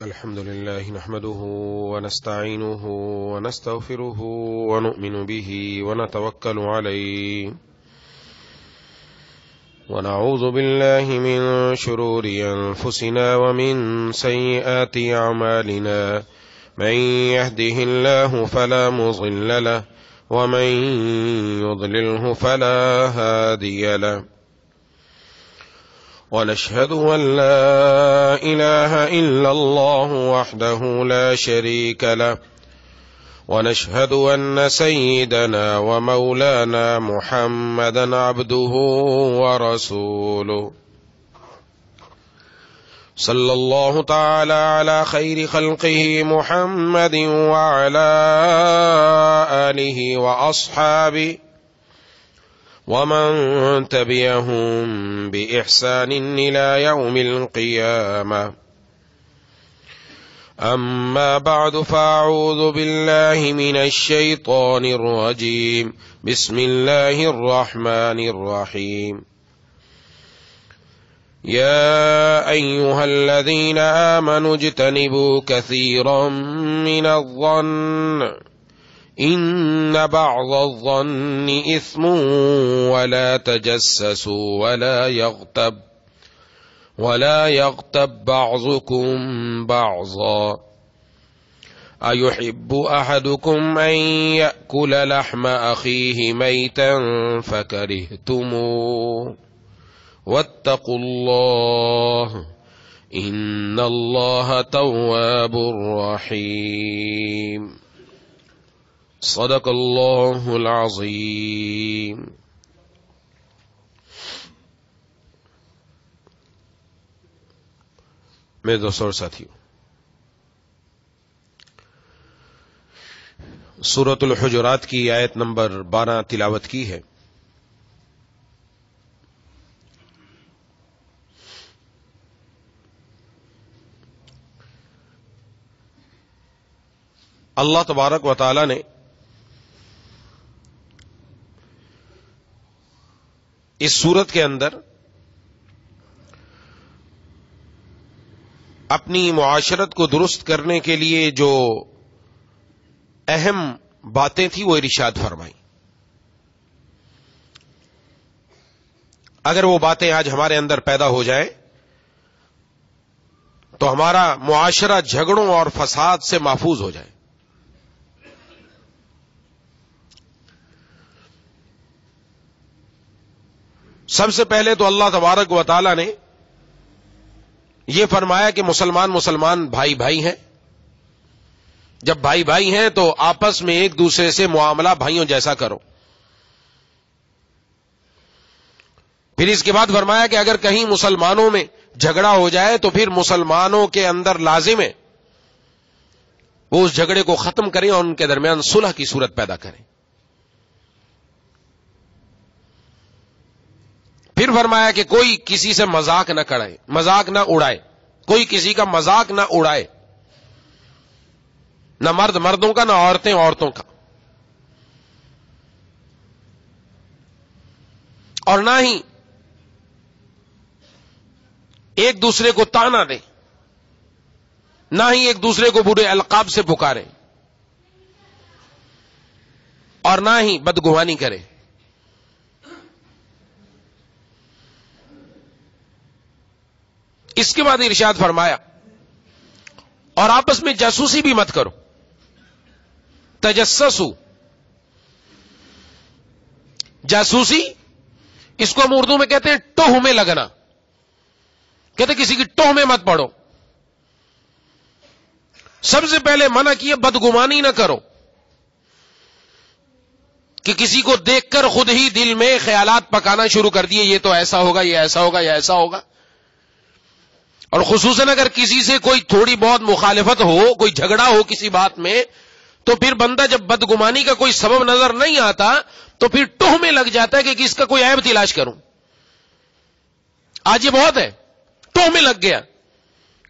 الحمد لله نحمده ونستعينه ونستغفره ونؤمن به ونتوكل عليه ونعوذ بالله من شرور أنفسنا ومن سيئات أعمالنا من يهده الله فلا مضل له ومن يضلله فلا هادي له ونشهد أن لا إله إلا الله وحده لا شريك له ونشهد أن سيدنا ومولانا محمدا عبده ورسوله صلى الله تعالى على خير خلقه محمد وعلى آله وأصحابه ومن تبعهم بإحسان إلى يوم القيامة أما بعد فأعوذ بالله من الشيطان الرجيم بسم الله الرحمن الرحيم يا أيها الذين آمنوا اجتنبوا كثيرا من الظن إن بعض الظن إثم ولا تجسسوا ولا يغتب بعضكم بعضا أيحب أحدكم أن يأكل لحم أخيه ميتا فكرهتموه واتقوا الله إن الله تواب رحيم صدق اللہ العظیم. میرے دوستوں اور ساتھیوں، سورۃ الحجرات کی آیت نمبر 12 تلاوت کی ہے. اللہ تبارک و تعالی نے اس سورت کے اندر اپنی معاشرت کو درست کرنے کے لیے جو اہم باتیں تھیں وہ ارشاد فرمائی. اگر وہ باتیں آج ہمارے اندر پیدا ہو جائیں تو ہمارا معاشرہ جھگڑوں اور فساد سے محفوظ ہو جائے. سب سے پہلے تو اللہ تبارک و تعالی نے یہ فرمایا کہ مسلمان بھائی بھائی ہیں. جب بھائی بھائی ہیں تو آپس میں ایک دوسرے سے معاملہ بھائیوں جیسا کرو. پھر اس کے بعد فرمایا کہ اگر کہیں مسلمانوں میں جھگڑا ہو جائے تو پھر مسلمانوں کے اندر لازم ہے وہ اس جھگڑے کو ختم کریں اور ان کے درمیان صلح کی صورت پیدا کریں. پھر فرمایا کہ کوئی کسی سے مذاق نہ کرے، مذاق نہ اڑائے، کوئی کسی کا مذاق نہ اڑائے، نہ مرد مردوں کا، نہ عورتیں عورتوں کا، اور نہ ہی ایک دوسرے کو طعنہ دے، نہ ہی ایک دوسرے کو برے القاب سے پکارے، اور نہ ہی بدگمانی کرے. اس کے بعد ارشاد فرمایا اور آپس میں جاسوسی بھی مت کرو. تجسسو، جاسوسی اس کو ہم اردو میں کہتے ہیں ٹوہ میں لگنا. کہتے کسی کی ٹوہ میں مت پڑو. سب سے پہلے منع کیے بدگمانی نہ کرو کہ کسی کو دیکھ کر خود ہی دل میں خیالات پکانا شروع کر دیے، یہ تو ایسا ہوگا، یہ ایسا ہوگا، یہ ایسا ہوگا. اور خصوصاً اگر کسی سے کوئی تھوڑی بہت مخالفت ہو، کوئی جھگڑا ہو کسی بات میں، تو پھر بندہ جب بدگمانی کا کوئی سبب نظر نہیں آتا تو پھر ٹوہ میں لگ جاتا ہے کہ اس کا کوئی عیب تلاش کروں. آج یہ بہت ہے، ٹوہ میں لگ گیا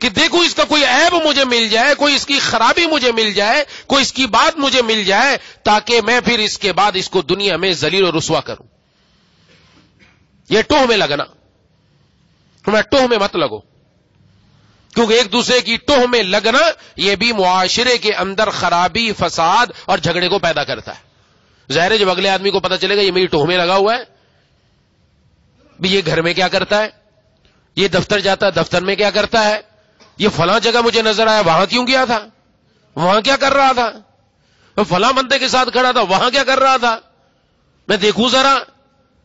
کہ دیکھو اس کا کوئی عیب مجھے مل جائے، کوئی اس کی خرابی مجھے مل جائے، کوئی اس کی بات مجھے مل جائے تاکہ میں پھر اس کے بعد اس کو دنیا میں ذلیل و رسوا کروں. یہ ٹوہ میں لگنا. تمہیں ٹوہ میں مت لگو. کیونکہ ایک دوسرے کی ٹوہ میں لگنا یہ بھی معاشرے کے اندر خرابی، فساد اور جھگڑے کو پیدا کرتا ہے۔ ظاہر ہے جب اگلے آدمی کو پتا چلے گا یہ میری ٹوہ میں لگا ہوا ہے، بھی یہ گھر میں کیا کرتا ہے، یہ دفتر جاتا ہے، دفتر میں کیا کرتا ہے، یہ فلاں جگہ مجھے نظر آیا، وہاں کیوں گیا تھا، وہاں کیا کر رہا تھا، فلاں بندے کے ساتھ کھڑا تھا، وہاں کیا کر رہا تھا، میں دیکھوں ذرا،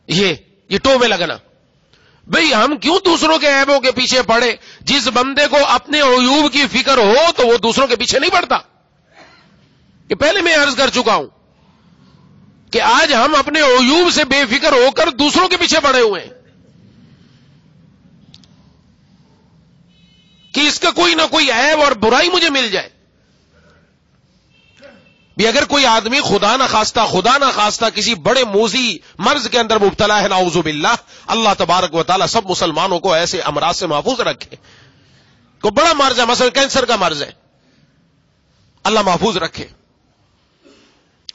یہ ٹوہ میں لگنا۔ بھئی ہم کیوں دوسروں کے عیبوں کے پیچھے پڑے؟ جس بندے کو اپنے عیوب کی فکر ہو تو وہ دوسروں کے پیچھے نہیں پڑتا۔ کہ پہلے میں عرض کر چکا ہوں کہ آج ہم اپنے عیوب سے بے فکر ہو کر دوسروں کے پیچھے پڑے ہوئے ہیں کہ اس کا کوئی نہ کوئی عیب اور برائی مجھے مل جائے۔ بھی اگر کوئی آدمی خدا نہ خواستہ کسی بڑے موذی مرض کے اندر مبتلا ہے، نعوذ باللہ، اللہ تبارک و تعالی سب مسلمانوں کو ایسے امراض سے محفوظ رکھے۔ کوئی بڑا مرض ہے، مثلا کینسر کا مرض ہے، اللہ محفوظ رکھے۔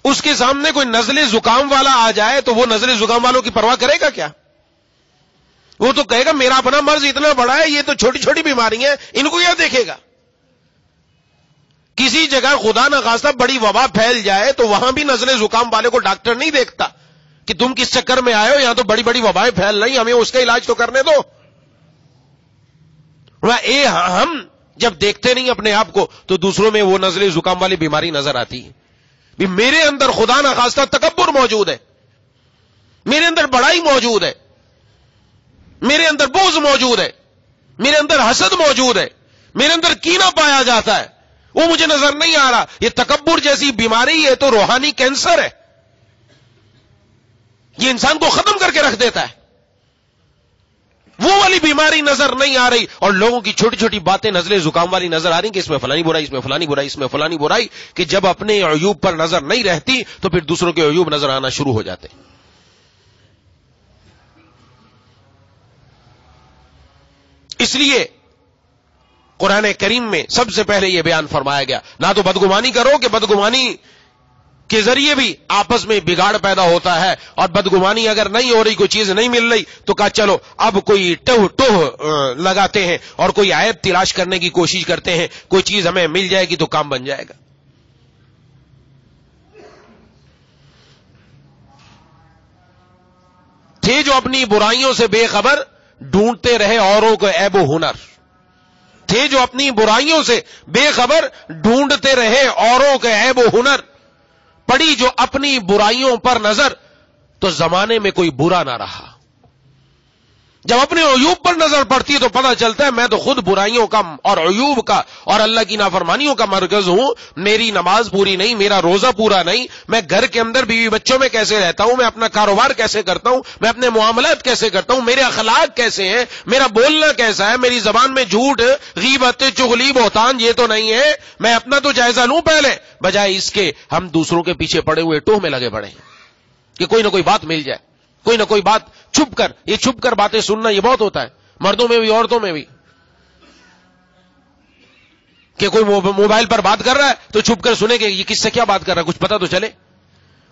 اس کے سامنے کوئی نزلے زکام والا آ جائے تو وہ نزلے زکام والوں کی پرواہ کرے گا کیا؟ وہ تو کہے گا میرا اپنا مرض اتنا بڑا ہے، یہ تو چھوٹی چھوٹی بیماری ہیں، ان کو کیا دیکھے گا؟ کسی جگہ خدا نہ خواستہ بڑی وبا پھیل جائے تو وہاں بھی نزلے زکام والے کو ڈاکٹر نہیں دیکھتا کہ تم کس چکر میں آئے ہو، یہاں تو بڑی بڑی وبائیں پھیل رہی، ہمیں اس کا علاج تو کرنے دو۔ ہم جب دیکھتے نہیں اپنے آپ کو تو دوسروں میں وہ نزلے زکام والی بیماری نظر آتی ہے۔ بھی میرے اندر خدا نہ خواستہ تکبر موجود ہے، میرے اندر بڑائی موجود ہے، میرے اندر بغض موجود ہے، میرے اندر حسد موجود ہے، میرے اندر کینہ پایا جاتا ہے، وہ مجھے نظر نہیں آ رہا۔ یہ تکبر جیسی بیماری ہے تو روحانی کینسر ہے، یہ انسان کو ختم کر کے رکھ دیتا ہے۔ وہ والی بیماری نظر نہیں آ رہی اور لوگوں کی چھوٹی چھوٹی باتیں نزلے زکام والی نظر آ رہی کہ اس میں فلانی برائی، اس میں فلانی برائی، اس میں فلانی برائی، کہ جب اپنے عیوب پر نظر نہیں رہتی تو پھر دوسروں کے عیوب نظر آنا شروع ہو جاتے۔ اس لیے قرآن کریم میں سب سے پہلے یہ بیان فرمایا گیا، نہ تو بدگمانی کرو کہ بدگمانی کے ذریعے بھی آپس میں بگاڑ پیدا ہوتا ہے، اور بدگمانی اگر نہیں ہو رہی، کوئی چیز نہیں مل رہی تو کہا چلو اب کوئی ٹوہ لگاتے ہیں اور کوئی عیب تلاش کرنے کی کوشش کرتے ہیں، کوئی چیز ہمیں مل جائے گی تو کام بن جائے گا۔ تھے جو اپنی برائیوں سے بے خبر، ڈھونڈتے رہے اوروں کو عیب و ہنر۔ تھے جو اپنی برائیوں سے بے خبر، ڈھونڈتے رہے اوروں کے عیب و ہنر، پڑی جو اپنی برائیوں پر نظر تو زمانے میں کوئی برا نہ رہا۔ جب اپنے عیوب پر نظر پڑتی ہے تو پتہ چلتا ہے میں تو خود برائیوں کا اور عیوب کا اور اللہ کی نافرمانیوں کا مرکز ہوں۔ میری نماز پوری نہیں، میرا روزہ پورا نہیں، میں گھر کے اندر بیوی بچوں میں کیسے رہتا ہوں، میں اپنا کاروبار کیسے کرتا ہوں، میں اپنے معاملات کیسے کرتا ہوں، میرے اخلاق کیسے ہیں، میرا بولنا کیسا ہے، میری زبان میں جھوٹ، غیبت، چغلی، بہتان یہ تو نہیں ہے۔ میں اپنا تو جائزہ لوں پہلے، بجائے اس کے ہم دوسروں کے پیچھے پڑے ہوئے ٹوہ میں لگے پڑے کہ کوئی نہ کوئی بات مل جائے، کوئی نہ کوئی بات چھپ کر۔ یہ چھپ کر باتیں سننا یہ بہت ہوتا ہے، مردوں میں بھی عورتوں میں بھی، کہ کوئی موبائل پر بات کر رہا ہے تو چھپ کر سنے کہ یہ کس سے کیا بات کر رہا ہے، کچھ پتہ تو چلے۔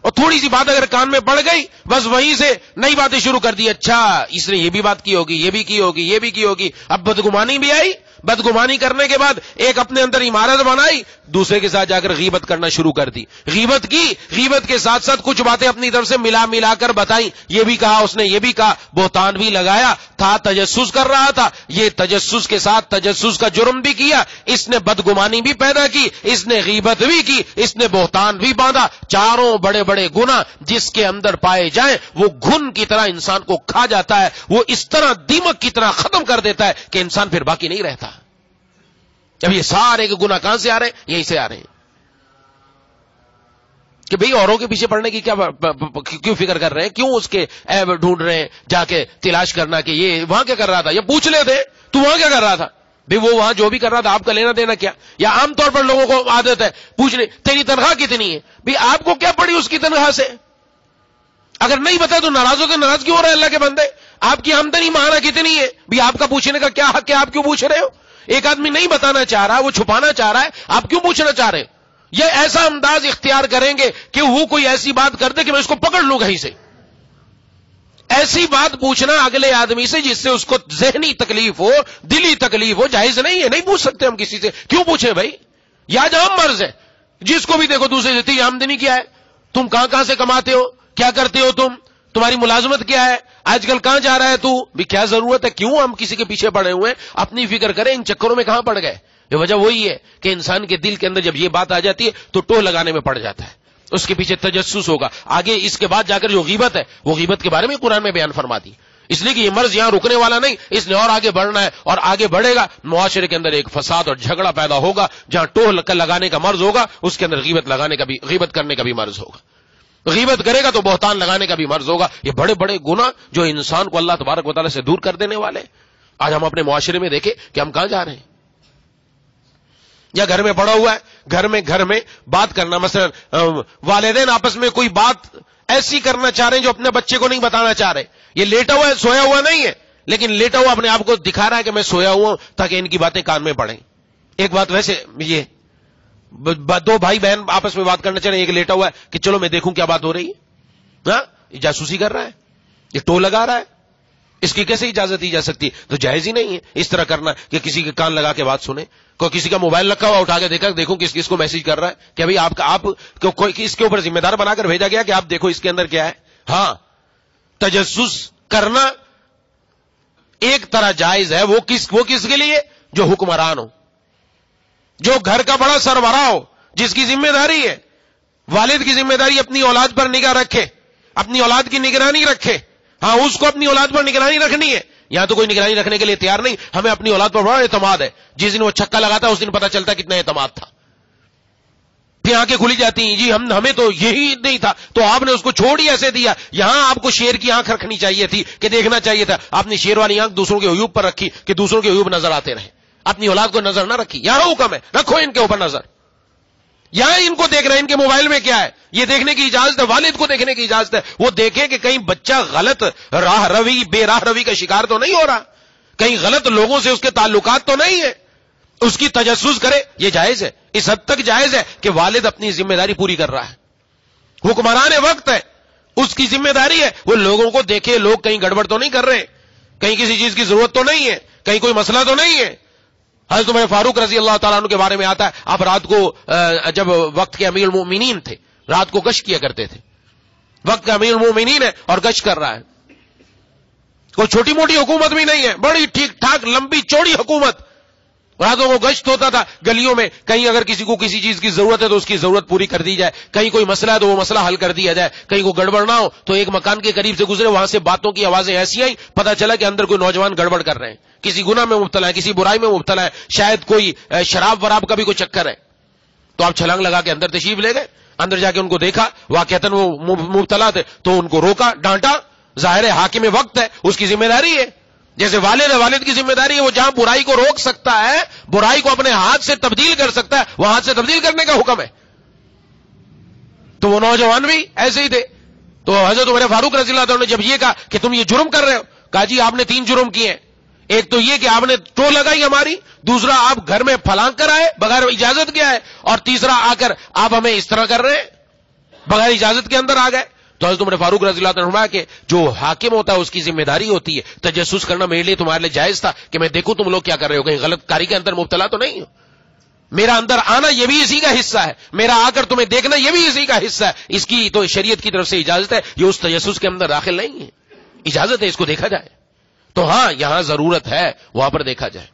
اور تھوڑی سی بات اگر کان میں پڑ گئی بس وہیں سے نئی باتیں شروع کر دی، اچھا اس نے یہ بھی بات کی ہوگی، یہ بھی کی ہوگی، یہ بھی کی ہوگی۔ اب بدگمانی بھی آئی، بدگمانی کرنے کے بعد ایک اپنے اندر عمارت بنائی، دوسرے کے ساتھ جا کر غیبت کرنا شروع کر دی، غیبت کی، غیبت کے ساتھ ساتھ کچھ باتیں اپنی طرف سے ملا کر بتائیں، یہ بھی کہا اس نے، یہ بھی کہا، بہتان بھی لگایا تھا، تجسس کر رہا تھا، یہ تجسس کے ساتھ تجسس کا جرم بھی کیا، اس نے بدگمانی بھی پیدا کی، اس نے غیبت بھی کی، اس نے بہتان بھی باندھا۔ چاروں بڑے بڑے گناہ جس کے اندر پائے جائیں وہ گھن کی طرح انسان کو کھا جاتا ہے، وہ اس طرح دیمک کی طرح ختم کر دیتا ہے کہ انسان پھر باقی نہیں رہتا۔ جب یہ سارے کے گناہ کہاں سے آ رہے ہیں؟ یہیں سے آ رہے ہیں کہ بھئی اوروں کے پیچھے پڑنے کی کیوں فکر کر رہے ہیں، کیوں اس کے عیب ڈھونڈ رہے ہیں، جا کے تلاش کرنا کہ یہ وہاں کیا کر رہا تھا، یا پوچھ لیتے تو وہاں کیا کر رہا تھا، بھئی وہ وہاں جو بھی کر رہا تھا آپ کا لینا دینا کیا۔ یا عام طور پر لوگوں کو عادت ہے پوچھنے تیری تنخواہ کتنی ہے، بھئی آپ کو کیا پڑی اس کی تنخواہ سے، اگر نہیں بتا تو ناراض ہو کے ناراض کیوں ہو رہے ہیں اللہ کے بندے، آپ کی آمدنی ماہانہ کتنی ہے، بھئی آپ کا پوچھنے کا کیا حق ہے، آپ کیوں پوچھ رہے ہو۔ ایک آدمی نہیں بتانا چاہ رہا، وہ چھپانا چاہ رہا ہے، آپ کیوں پوچھنا چاہ رہے ہیں۔ یہ ایسا انداز اختیار کریں گے کہ وہ کوئی ایسی بات کر دے کہ میں اس کو پکڑ لوں کہیں سے، ایسی بات پوچھنا اگلے آدمی سے جس سے اس کو ذہنی تکلیف ہو, دلی تکلیف ہو, جائز نہیں ہے. نہیں پوچھ سکتے ہم کسی سے. کیوں پوچھیں بھائی؟ یا جہاں مرض ہے. جس کو بھی دیکھو دوسرے سے تیری آمدنی کیا ہے, تم کہاں سے کماتے ہو, کیا کرتے ہو تم, تمہاری ملازمت کیا ہے, آج کل کہاں جا رہا ہے تو بھی, کیا ضرورت ہے, کیوں ہم کسی کے پیچھے پڑے ہوئے ہیں؟ اپنی فکر کریں. ان چکروں میں کہاں پڑ گئے؟ یہ وجہ وہی ہے کہ انسان کے دل کے اندر جب یہ بات آ جاتی ہے تو ٹوہ لگانے میں پڑ جاتا ہے, اس کے پیچھے تجسس ہوگا. آگے اس کے بعد جا کر جو غیبت ہے, وہ غیبت کے بارے میں قرآن میں بیان فرما دی. اس لیے کہ یہ مرض یہاں رکنے والا نہیں, اس نے اور آگے بڑھنا ہے, اور آگے بڑھے گا. معاشرے کے اندر ایک فساد اور جھگڑا پیدا ہوگا. جہاں ٹوہ لگانے کا مرض ہوگا, اس کے اندر غیبت کرنے کا بھی مرض ہوگا. غیبت کرے گا تو بہتان لگانے کا بھی مرض ہوگا. یہ بڑے بڑے گناہ جو انسان کو اللہ تبارک و تعالی سے دور کر دینے والے. آج ہم اپنے معاشرے میں دیکھیں کہ ہم کہاں جا رہے ہیں. یا گھر میں پڑا ہوا ہے, گھر میں بات کرنا, مثلا والدین آپس میں کوئی بات ایسی کرنا چاہ رہے ہیں جو اپنے بچے کو نہیں بتانا چاہ رہے. یہ لیٹا ہوا ہے, سویا ہوا نہیں ہے, لیکن لیٹا ہوا اپنے آپ کو دکھا رہا ہے کہ میں سویا ہوا ہوں تاکہ ان کی باتیں کان میں پڑیں. ایک بات ویسے, یہ دو بھائی بہن آپس میں بات کرنا چاہ رہے ہیں, ایک لیٹا ہوا ہے کہ چلو میں دیکھوں کیا بات ہو رہی ہے. ہاں, یہ جاسوسی کر رہا ہے, یہ ٹو لگا رہا ہے. اس کی کیسے اجازت دی جا سکتی؟ تو جائز ہی نہیں ہے اس طرح کرنا کہ کسی کے کان لگا کے بات سنے. کوئی کسی کا موبائل رکھا ہوا اٹھا کے دیکھوں کس کو میسج کر رہا ہے کہ بھئی آپ کوئی اس کے اوپر ذمہ دار بنا کر بھیجا گیا کہ آپ دیکھو اس کے اندر کیا ہے. ہاں, تجسس کرنا ایک طرح جائز ہے. وہ کس کے لیے؟ جو حکمران ہو, جو گھر کا بڑا سربراہ ہو, جس کی ذمہ داری ہے, والد کی ذمہ داری اپنی اولاد پر نگاہ رکھے, اپنی اولاد کی نگرانی رکھے. ہاں, اس کو اپنی اولاد پر نگرانی رکھنی ہے. یہاں تو کوئی نگرانی رکھنے کے لیے تیار نہیں. ہمیں اپنی اولاد پر بڑا اعتماد ہے. جس دن وہ چھکا لگاتا ہے اس دن پتا چلتا کتنا اعتماد تھا. پھر آنکھیں کھلی جاتی ہیں, جی ہمیں تو یہی نہیں تھا, تو آپ نے اس کو چھوڑ ہی ایسے دیا. یہاں آپ کو شیر کی آنکھ رکھنی چاہیے تھی کہ دیکھنا چاہیے تھا. آپ نے شیر والی آنکھ دوسروں کے عیوب پر رکھی کہ دوسروں کے عیوب نظر آتے رہے. اپنی اولاد کو نظر نہ رکھی. یہاں حکم ہے, رکھو ان کے اوپر نظر. یہاں ان کو دیکھ رہے ہیں, ان کے موبائل میں کیا ہے یہ دیکھنے کی اجازت ہے. والد کو دیکھنے کی اجازت ہے. وہ دیکھیں کہ کہیں بچہ غلط بے راہ روی کا شکار تو نہیں ہو رہا, کہیں غلط لوگوں سے اس کے تعلقات تو نہیں ہے. اس کی تجسس کرے, یہ جائز ہے. اس حد تک جائز ہے کہ والد اپنی ذمہ داری پوری کر رہا ہے, حکمران وقت ہے, اس کی ذمہ داری ہے وہ لوگوں کو دیکھے لوگ کہیں گڑبڑ تو نہیں کر رہے, کہیں کسی چیز کی ضرورت تو نہیں ہے, کہیں کوئی مسئلہ تو نہیں ہے. حضرت عمر فاروق رضی اللہ تعالیٰ عنہ کے بارے میں آتا ہے, آپ رات کو جب وقت کے امیر المومنین تھے, رات کو گشت کیا کرتے تھے. وقت کا امیر المومنین ہے اور گشت کر رہا ہے. کوئی چھوٹی موٹی حکومت بھی نہیں ہے, بڑی ٹھیک ٹھاک لمبی چوڑی حکومت. راتوں کو گشت ہوتا تھا گلیوں میں, کہیں اگر کسی کو کسی چیز کی ضرورت ہے تو اس کی ضرورت پوری کر دی جائے, کہیں کوئی مسئلہ ہے تو وہ مسئلہ حل کر دیا جائے, کہیں کو گڑبڑ نہ ہو. تو ایک مکان کے قریب سے گزرے, وہاں سے باتوں کی آوازیں ایسی آئیں, پتہ چلا کہ اندر کوئی نوجوان گڑبڑ کر رہے ہیں, کسی گناہ میں مبتلا ہے, کسی برائی میں مبتلا ہے, شاید کوئی شراب وراب کا بھی کوئی چکر ہے. تو آپ چھلانگ لگا کے اندر تشریف لے گئے. اندر جا کے ان کو دیکھا, واقعتاً وہ مبتلا تھے, تو ان کو روکا, ڈانٹا. ظاہر ہے حاکم وقت ہے, اس کی ذمہ داری ہے. جیسے والد ہے, والد کی ذمہ داری ہے, وہ جہاں برائی کو روک سکتا ہے, برائی کو اپنے ہاتھ سے تبدیل کر سکتا ہے, وہ ہاتھ سے تبدیل کرنے کا حکم ہے. تو وہ نوجوان بھی ایسے ہی تھے. تو حضرت عمر فاروق رضی اللہ عنہ نے جب یہ کہا کہ تم یہ جرم کر رہے ہو, کہا جی آپ نے 3 جرم کیے ہیں. ایک تو یہ کہ آپ نے ٹو لگائی ہماری, دوسرا آپ گھر میں پھلانگ کر آئے بغیر اجازت کے آئے, اور تیسرا آ کر آپ ہمیں اس طرح کر رہے ہیں, بغیر اجازت کے اندر آ گئے. تو حضرت عمر فاروق رضی اللہ عنہ کہ جو حاکم ہوتا ہے اس کی ذمہ داری ہوتی ہے, تجسس کرنا میرے لیے تمہارے لیے جائز تھا کہ میں دیکھوں تم لوگ کیا کر رہے ہو, کہیں غلط کاری کے اندر مبتلا تو نہیں ہو. میرا اندر آنا یہ بھی اسی کا حصہ ہے, میرا آ کر تمہیں دیکھنا یہ بھی اسی کا حصہ ہے. اس کی تو شریعت کی طرف سے اجازت ہے, یہ اس تجسس کے اندر داخل نہیں ہے, اجازت ہے اس کو دیکھا جائے. تو ہاں یہاں ضرورت ہے وہاں پر دیکھا جائے,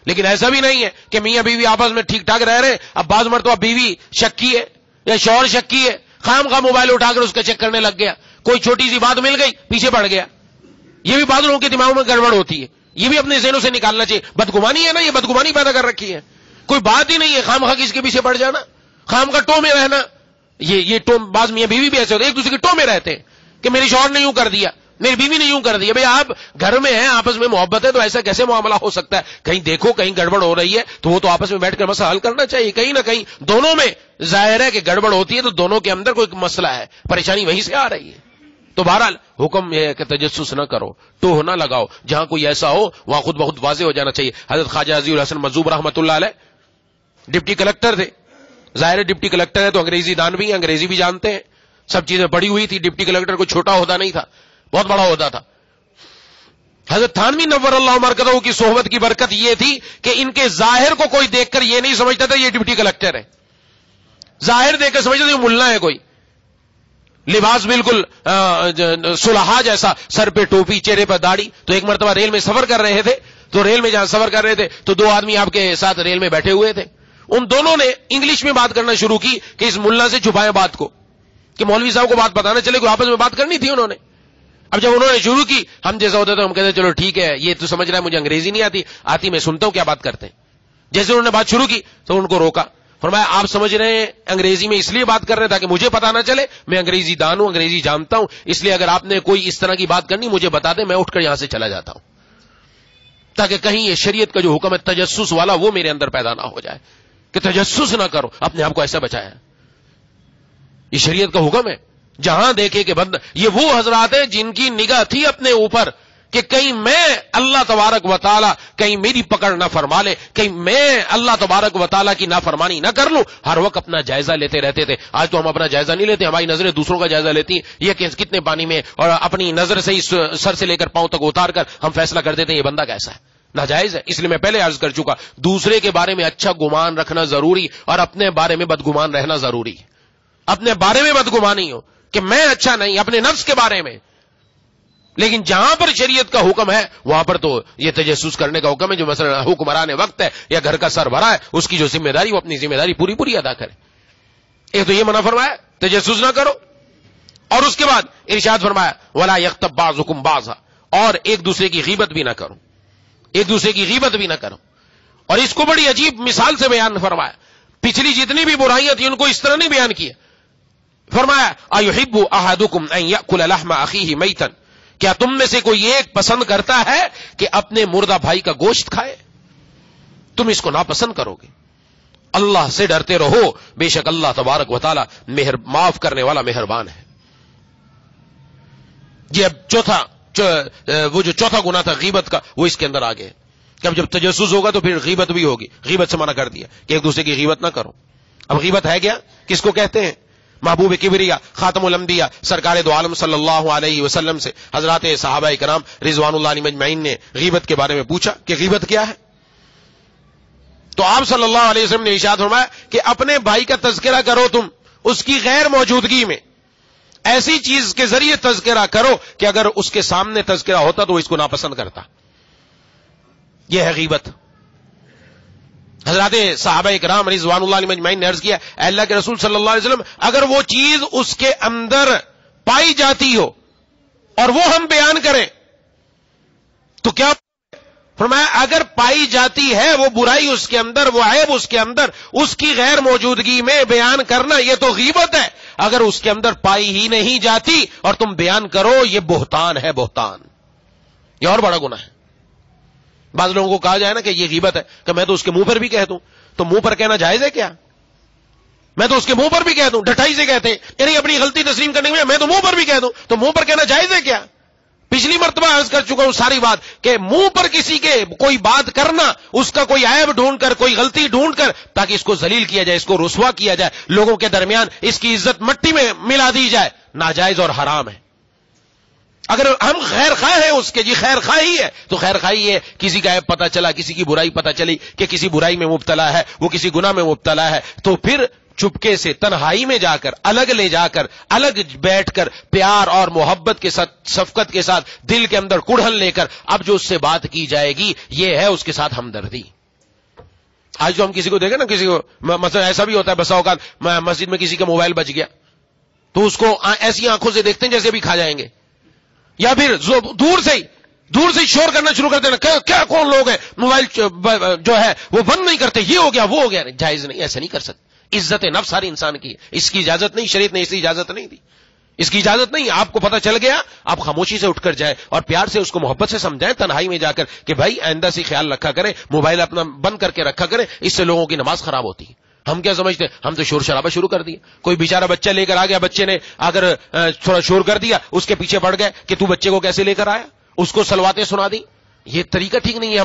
لیکن ایسا بھی نہیں ہے کہ میاں بیوی آپس میں ٹھیک ٹھاک رہ رہے, اب بعض مرتبہ بیوی شکی ہے یا شوہر شکی ہے, خام خواہ موبائل اٹھا کر اس کا چیک کرنے لگ گیا, کوئی چھوٹی سی بات مل گئی پیچھے پڑ گیا. یہ بھی بعض لوگوں کے دماغوں میں گڑبڑ ہوتی ہے, یہ بھی اپنے ذہنوں سے نکالنا چاہیے. بدگمانی ہے نا, یہ بدگمانی پیدا کر رکھی ہے, کوئی بات ہی نہیں ہے, خام خواہ کس کے پیچھے پڑ جانا, خام کا ٹو میں رہنا. یہ ٹو, بعض میاں بیوی بھی ایسے ہوتے ہیں ایک دوسرے کے ٹو میں رہتے ہیں کہ میری شوہر نے یوں کر دیا, میری بیوی نے یوں کر دیا. بھئی آپ گھر میں ہیں, آپس میں محبت ہے, تو ایسا کیسے معاملہ ہو سکتا ہے؟ کہیں دیکھو کہیں گڑبڑ ہو رہی ہے تو وہ تو آپس میں بیٹھ کر مسئلہ حل کرنا چاہیے. کہیں نہ کہیں دونوں میں ظاہر ہے کہ گڑبڑ ہوتی ہے, تو دونوں کے اندر کوئی مسئلہ ہے, پریشانی وہیں سے آ رہی ہے. تو بہرحال حکم یہ ہے کہ تجسس نہ کرو, ٹوہ نہ لگاؤ. جہاں کوئی ایسا ہو وہاں خود بخود واضح ہو جانا چاہیے. حضرت خواجہ عزیز الحسن مجذوب رحمۃ اللہ علیہ ڈپٹی کلکٹر تھے. ظاہر ہے ڈپٹی کلکٹر ہے تو انگریزی دان بھی ہیں, انگریزی بھی جانتے ہیں, سب چیزیں پڑھی ہوئی تھی. ڈپٹی کلکٹر کو چھوٹا عہدہ نہیں تھا, بہت بڑا عہدہ تھا. حضرت تھانوی نور اللہ مرکزہ کی صحبت کی برکت یہ تھی کہ ان کے ظاہر کو کوئی دیکھ کر یہ نہیں سمجھتا تھا یہ ڈپٹی کلکٹر ہے. ظاہر دیکھ کر سمجھتا تھا یہ ملا ہے کوئی. لباس بالکل صلحاء جیسا, سر پہ ٹوپی, چہرے پہ داڑھی. تو ایک مرتبہ ریل میں سفر کر رہے تھے, تو ریل میں جہاں سفر کر رہے تھے تو دو آدمی آپ کے ساتھ ریل میں بیٹھے ہوئے تھے. ان دونوں نے انگلش میں بات کرنا شروع کی کہ اس ملا سے چھپائیں بات کو, کہ مولوی صاحب کو بات پتہ نہ چلے, کوئی آپس میں بات کرنی تھی انہوں نے. اب جب انہوں نے شروع کی, ہم جیسا ہوتا تو ہم کہتے چلو ٹھیک ہے, یہ تو سمجھ رہا ہے مجھے انگریزی نہیں آتی میں سنتا ہوں کیا بات کرتے ہیں. جیسے انہوں نے بات شروع کی تو ان کو روکا, فرمایا آپ سمجھ رہے ہیں انگریزی میں اس لیے بات کر رہے تاکہ مجھے پتا نہ چلے, میں انگریزی دان ہوں, انگریزی جانتا ہوں, اس لیے اگر آپ نے کوئی اس طرح کی بات کرنی مجھے بتا دیں, میں اٹھ کر یہاں سے چلا جاتا ہوں, تاکہ کہیں یہ شریعت کا جو حکم ہے تجسس والا وہ میرے اندر پیدا نہ ہو جائے, کہ تجسس نہ کرو, اپنے آپ کو ایسا بچایا. یہ شریعت کا حکم ہے. جہاں دیکھے کہ بند, یہ وہ حضرات ہیں جن کی نگاہ تھی اپنے اوپر کہ کہیں میں اللہ تبارک و تعالی کہیں میری پکڑ نہ فرما لے, کہیں میں اللہ تبارک و تعالی کی نافرمانی نہ کر لوں. ہر وقت اپنا جائزہ لیتے رہتے تھے. آج تو ہم اپنا جائزہ نہیں لیتے, ہماری نظریں دوسروں کا جائزہ لیتی ہیں, یہ کتنے پانی میں, اور اپنی نظر سے اس سر سے لے کر پاؤں تک اتار کر ہم فیصلہ کر دیتے ہیں یہ بندہ کیسا ہے, ناجائز ہے. اس لیے میں پہلے عرض کر چکا, دوسرے کے بارے میں اچھا گمان رکھنا ضروری اور اپنے بارے میں بدگمان رہنا ضروری. اپنے بارے میں بدگمانی ہو کہ میں اچھا نہیں, اپنے نفس کے بارے میں. لیکن جہاں پر شریعت کا حکم ہے وہاں پر تو یہ تجسس کرنے کا حکم ہے. جو مثلا حکمران وقت ہے یا گھر کا سربراہ ہے, اس کی جو ذمہ داری وہ اپنی ذمہ داری پوری ادا کرے. ایک تو یہ منع فرمایا تجسس نہ کرو, اور اس کے بعد ارشاد فرمایا ولا یغتب بعضکم بعضا, اور ایک دوسرے کی غیبت بھی نہ کرو, ایک دوسرے کی غیبت بھی نہ کرو. اور اس کو بڑی عجیب مثال سے بیان فرمایا. پچھلی جتنی بھی برائیاں تھیں ان کو اس طرح نہیں بیان کیا. فرمایا ایحب احدکم ان یاکل لحم اخیہ میتا, کیا تم میں سے کوئی ایک پسند کرتا ہے کہ اپنے مردہ بھائی کا گوشت کھائے؟ تم اس کو ناپسند کرو گے. اللہ سے ڈرتے رہو, بے شک اللہ تبارک و تعالی معاف کرنے والا مہربان ہے. یہ اب وہ جو چوتھا گناہ تھا غیبت کا, وہ اس کے اندر آ گئے. کہ اب جب تجسس ہوگا تو پھر غیبت بھی ہوگی. غیبت سے منع کر دیا کہ ایک دوسرے کی غیبت نہ کرو. اب غیبت ہے کیا, کس کو کہتے ہیں؟ محبوب کبریا خاتم الانبیاء سرکار دو عالم صلی اللہ علیہ وسلم سے حضرات صحابہ کرام رضوان اللہ علیہم اجمعین نے غیبت کے بارے میں پوچھا کہ غیبت کیا ہے. تو آپ صلی اللہ علیہ وسلم نے ارشاد فرمایا کہ اپنے بھائی کا تذکرہ کرو تم اس کی غیر موجودگی میں, ایسی چیز کے ذریعے تذکرہ کرو کہ اگر اس کے سامنے تذکرہ ہوتا تو وہ اس کو ناپسند کرتا. یہ ہے غیبت. حضرات صحابہ کرام رضوان اللہ علیہم اجمعین نے عرض کیا اے اللہ کے رسول صلی اللہ علیہ وسلم, اگر وہ چیز اس کے اندر پائی جاتی ہو اور وہ ہم بیان کریں تو کیا؟ فرمایا اگر پائی جاتی ہے وہ برائی اس کے اندر, وہ عیب اس کے اندر, اس کی غیر موجودگی میں بیان کرنا یہ تو غیبت ہے. اگر اس کے اندر پائی ہی نہیں جاتی اور تم بیان کرو یہ بہتان ہے, بہتان. یہ اور بڑا گناہ ہے. بعض لوگوں کو کہا جائے نا کہ یہ غیبت ہے, کہ میں تو اس کے منہ پر بھی کہہ دوں. تو منہ پر کہنا جائز ہے کیا؟ میں تو اس کے منہ پر بھی کہہ دوں, ڈٹائی سے کہتے ہیں, یعنی اپنی غلطی تسلیم کرنے میں میں تو منہ پر بھی کہہ دوں, تو منہ پر کہنا جائز ہے کیا؟ پچھلی مرتبہ عرض کر چکا ہوں ساری بات کہ منہ پر کسی کے کوئی بات کرنا, اس کا کوئی عیب ڈھونڈ کر, کوئی غلطی ڈھونڈ کر, تاکہ اس کو ذلیل کیا جائے, اس کو رسوا کیا جائے, لوگوں کے درمیان اس کی عزت مٹی میں ملا دی جائے, ناجائز اور حرام ہے. اگر ہم خیر خواہ ہیں اس کے, جی خیر خواہی ہے, تو خیر خواہی ہے کسی کا عیب پتہ چلا, کسی کی برائی پتہ چلی کہ کسی برائی میں مبتلا ہے, وہ کسی گناہ میں مبتلا ہے, تو پھر چپکے سے تنہائی میں جا کر, الگ لے جا کر, الگ بیٹھ کر, پیار اور محبت کے ساتھ, شفقت کے ساتھ, دل کے اندر کڑھن لے کر اب جو اس سے بات کی جائے گی یہ ہے اس کے ساتھ ہمدردی. آج جو ہم کسی کو دیکھیں نا, کسی کو مثلا ایسا بھی ہوتا ہے بسا اوقات مسجد میں کسی کا موبائل بچ گیا تو اس کو ایسی آنکھوں سے دیکھتے ہیں جیسے بھی کھا جائیں گے, یا پھر دور سے ہی شور کرنا شروع کر دینا, کیا کون لوگ ہیں موبائل جو ہے وہ بند نہیں کرتے, یہ ہو گیا وہ ہو گیا. جائز نہیں, ایسا نہیں کر سکتے. عزت نفس ہر انسان کی ہے, اس کی اجازت نہیں, شریعت نے اس کی اجازت نہیں دی, اس کی اجازت نہیں. آپ کو پتہ چل گیا آپ خاموشی سے اٹھ کر جائیں اور پیار سے اس کو محبت سے سمجھائیں, تنہائی میں جا کر کہ بھائی آئندہ سے خیال رکھا کریں, موبائل اپنا بند کر کے رکھا کریں, اس سے لوگوں کی نماز خراب ہوتی ہے. ہم کیا سمجھتے ہیں, ہم تو شور شرابہ شروع کر دیا. کوئی بیچارہ بچہ لے کر آ گیا, بچے نے اگر تھوڑا شور کر دیا, اس کے پیچھے پڑ گئے کہ تو بچے کو کیسے لے کر آیا, اس کو سلواتیں سنا دی. یہ طریقہ ٹھیک نہیں ہے.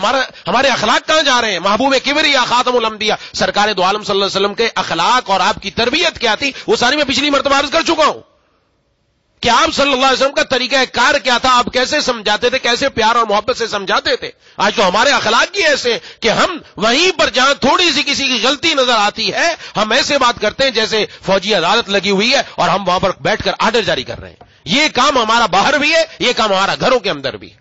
ہمارے اخلاق کہاں جا رہے ہیں؟ محبوب کبریا خاتم الانبیاء سرکار دو عالم صلی اللہ علیہ وسلم کے اخلاق اور آپ کی تربیت کیا تھی وہ ساری میں پچھلی مرتبہ عرض کر چکا ہوں. کہ آپ صلی اللہ علیہ وسلم کا طریقہ کار کیا تھا, آپ کیسے سمجھاتے تھے, کیسے پیار اور محبت سے سمجھاتے تھے. آج تو ہمارے اخلاق کی ایسے کہ ہم وہیں پر جہاں تھوڑی سی کسی کی غلطی نظر آتی ہے ہم ایسے بات کرتے ہیں جیسے فوجی عدالت لگی ہوئی ہے اور ہم وہاں پر بیٹھ کر آرڈر جاری کر رہے ہیں. یہ کام ہمارا باہر بھی ہے, یہ کام ہمارا گھروں کے اندر بھی ہے.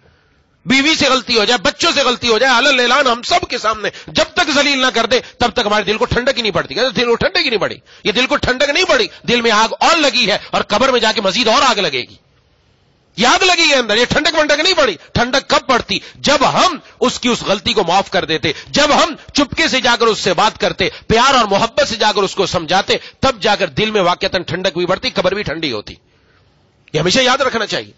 بیوی سے غلطی ہو جائے, بچوں سے غلطی ہو جائے, علل اعلان ہم سب کے سامنے جب تک ذلیل نہ کر دے تب تک ہمارے دل کو ٹھنڈک ہی نہیں پڑتی. دل کو ٹھنڈک ہی نہیں پڑی, یہ دل کو ٹھنڈک نہیں پڑی, دل میں آگ اور لگی ہے اور قبر میں جا کے مزید اور آگ لگے گی. یہ آگ لگی ہے اندر, یہ ٹھنڈک ونڈک نہیں پڑی. ٹھنڈک کب پڑتی؟ جب ہم اس کی اس غلطی کو معاف کر دیتے, جب ہم چپکے سے جا کر اس سے بات کرتے, پیار اور محبت سے جا کر اس کو سمجھاتے, تب جا کر دل میں واقعتاً ٹھنڈک بھی پڑتی, قبر بھی ٹھنڈی ہوتی. یہ ہمیشہ یاد رکھنا چاہیے.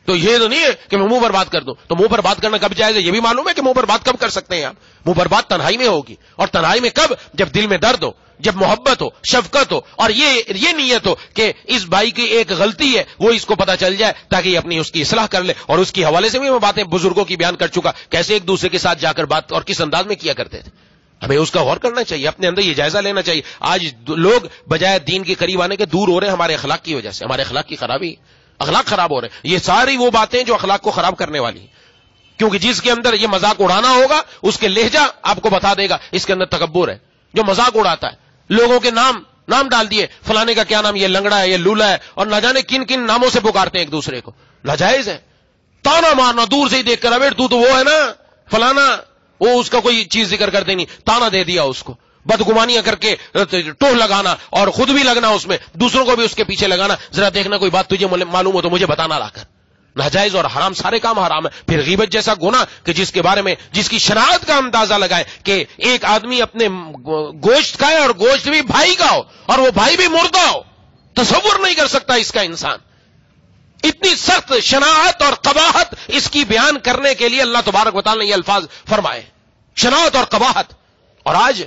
تو یہ تو نہیں ہے کہ میں منہ پر بات کر دوں. تو منہ پر بات کرنا کب جائز ہے یہ بھی معلوم ہے کہ منہ پر بات کب کر سکتے ہیں آپ. منہ پر بات تنہائی میں ہوگی, اور تنہائی میں کب؟ جب دل میں درد ہو, جب محبت ہو, شفقت ہو, اور یہ نیت ہو کہ اس بھائی کی ایک غلطی ہے وہ اس کو پتا چل جائے تاکہ یہ اپنی اس کی اصلاح کر لے. اور اس کی حوالے سے بھی میں باتیں بزرگوں کی بیان کر چکا, کیسے ایک دوسرے کے ساتھ جا کر بات اور کس انداز میں کیا کرتے تھے. ہمیں اس کا غور کرنا چاہیے, اپنے اندر یہ جائزہ لینا چاہیے. آج لوگ بجائے دین کے قریب آنے کے دور ہو رہے ہیں ہمارے اخلاق کی وجہ سے. ہمارے اخلاق کی خرابی, اخلاق خراب ہو رہے ہیں. یہ ساری وہ باتیں جو اخلاق کو خراب کرنے والی ہیں, کیونکہ جس کے اندر یہ مذاق اڑانا ہوگا اس کے لہجہ آپ کو بتا دے گا اس کے اندر تکبر ہے. جو مذاق اڑاتا ہے, لوگوں کے نام ڈال دیے, فلانے کا کیا نام, یہ لنگڑا ہے, یہ لولا ہے, اور نہ جانے کن کن ناموں سے پکارتے ہیں ایک دوسرے کو. ناجائز ہے. تانا مارنا دور سے ہی دیکھ کر, ابے تو وہ ہے نا فلانا, وہ اس کا کوئی چیز ذکر کر دینی, تانا دے دیا اس کو, بدگمانیاں کر کے ٹوہ لگانا اور خود بھی لگنا اس میں, دوسروں کو بھی اس کے پیچھے لگانا. ذرا دیکھنا کوئی بات تجھے معلوم ہو تو مجھے بتانا لا کر. ناجائز اور حرام, سارے کام حرام ہے. پھر غیبت جیسا گناہ کہ جس کے بارے میں جس کی شناخت کا اندازہ لگائے کہ ایک آدمی اپنے گوشت کھائے اور گوشت بھی بھائی کا ہو اور وہ بھائی بھی مردہ ہو, تصور نہیں کر سکتا اس کا انسان. اتنی سخت شناخت اور قباحت اس کی بیان کرنے کے لیے اللہ تبارک و تعالی نے یہ الفاظ فرمائے, شناخت اور قباحت. اور آج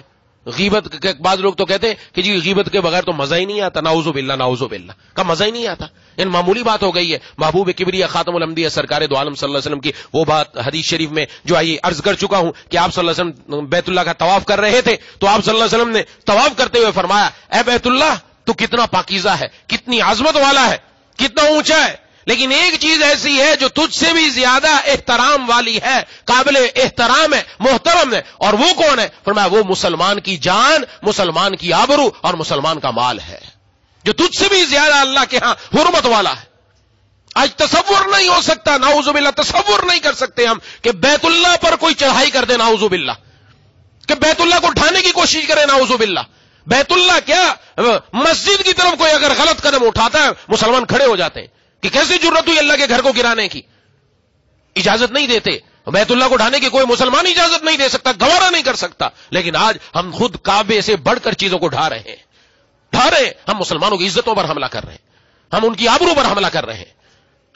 غیبت کے بعض لوگ تو کہتے ہیں کہ جی غیبت کے بغیر تو مزہ ہی نہیں آتا, نعوذ باللہ نعوذ باللہ, کا مزہ ہی نہیں آتا. ان معمولی بات ہو گئی ہے. محبوب کبریہ خاتم الانبیاء سرکار دو عالم صلی اللہ علیہ وسلم کی وہ بات حدیث شریف میں جو آئی عرض کر چکا ہوں کہ آپ صلی اللہ علیہ وسلم بیت اللہ کا طواف کر رہے تھے, تو آپ صلی اللہ علیہ وسلم نے طواف کرتے ہوئے فرمایا, اے بیت اللہ تو کتنا پاکیزہ ہے, کتنی عظمت والا ہے, کتنا اونچا ہے, لیکن ایک چیز ایسی ہے جو تجھ سے بھی زیادہ احترام والی ہے, قابل احترام ہے, محترم ہے, اور وہ کون ہے؟ فرمایا وہ مسلمان کی جان, مسلمان کی آبرو اور مسلمان کا مال ہے, جو تجھ سے بھی زیادہ اللہ کے ہاں حرمت والا ہے. آج تصور نہیں ہو سکتا, نعوذ باللہ, تصور نہیں کر سکتے ہم کہ بیت اللہ پر کوئی چڑھائی کر دے, نعوذ باللہ, کہ بیت اللہ کو ڈھانے کی کوشش کرے, نعوذ باللہ. بیت اللہ کیا, مسجد کی طرف کوئی اگر غلط قدم اٹھاتا ہے مسلمان کھڑے ہو جاتے ہیں کہ کیسی جرت ہوئی اللہ کے گھر کو گرانے کی. اجازت نہیں دیتے, بیت اللہ کو ڈھانے کی کوئی مسلمان اجازت نہیں دے سکتا, گوارا نہیں کر سکتا. لیکن آج ہم خود کعبے سے بڑھ کر چیزوں کو ڈھا رہے ہیں. ہم مسلمانوں کی عزتوں پر حملہ کر رہے ہیں, ہم ان کی آبرو پر حملہ کر رہے ہیں,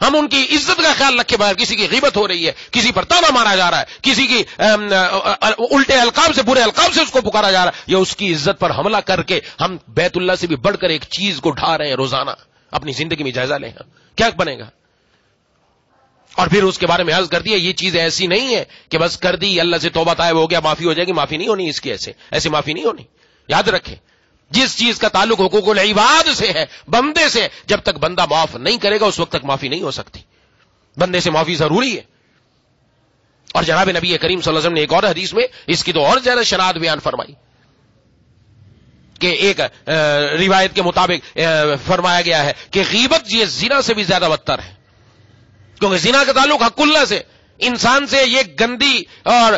ہم ان کی عزت کا خیال رکھے بغیر کسی کی غیبت ہو رہی ہے, کسی پر تانا مارا جا رہا ہے, کسی کی الٹے القاب سے, برے القاب سے اس کو پکارا جا رہا ہے, یا اس کی عزت پر حملہ کر کے ہم بیت اللہ سے بھی بڑھ کر ایک چیز کو ڈھا رہے ہیں روزانہ. اپنی زندگی میں جائزہ لیں, کیا بنے گا؟ اور پھر اس کے بارے میں عرض کر دیا, یہ چیز ایسی نہیں ہے کہ بس کر دی, اللہ سے توبہ طائب ہو گیا, معافی ہو جائے گی. معافی نہیں ہونی اس کی, ایسے معافی نہیں ہونی. یاد رکھیں, جس چیز کا تعلق حقوق العباد سے ہے, بندے سے, جب تک بندہ معاف نہیں کرے گا اس وقت تک معافی نہیں ہو سکتی. بندے سے معافی ضروری ہے. اور جناب نبی کریم صلی اللہ علیہ وسلم نے ایک اور حدیث میں اس کی تو اور زیادہ شناخت بیان فرمائی کہ ایک روایت کے مطابق فرمایا گیا ہے کہ غیبت یہ زنا سے بھی زیادہ بدتر ہے, کیونکہ زنا کا تعلق حق اللہ سے, انسان سے یہ گندی اور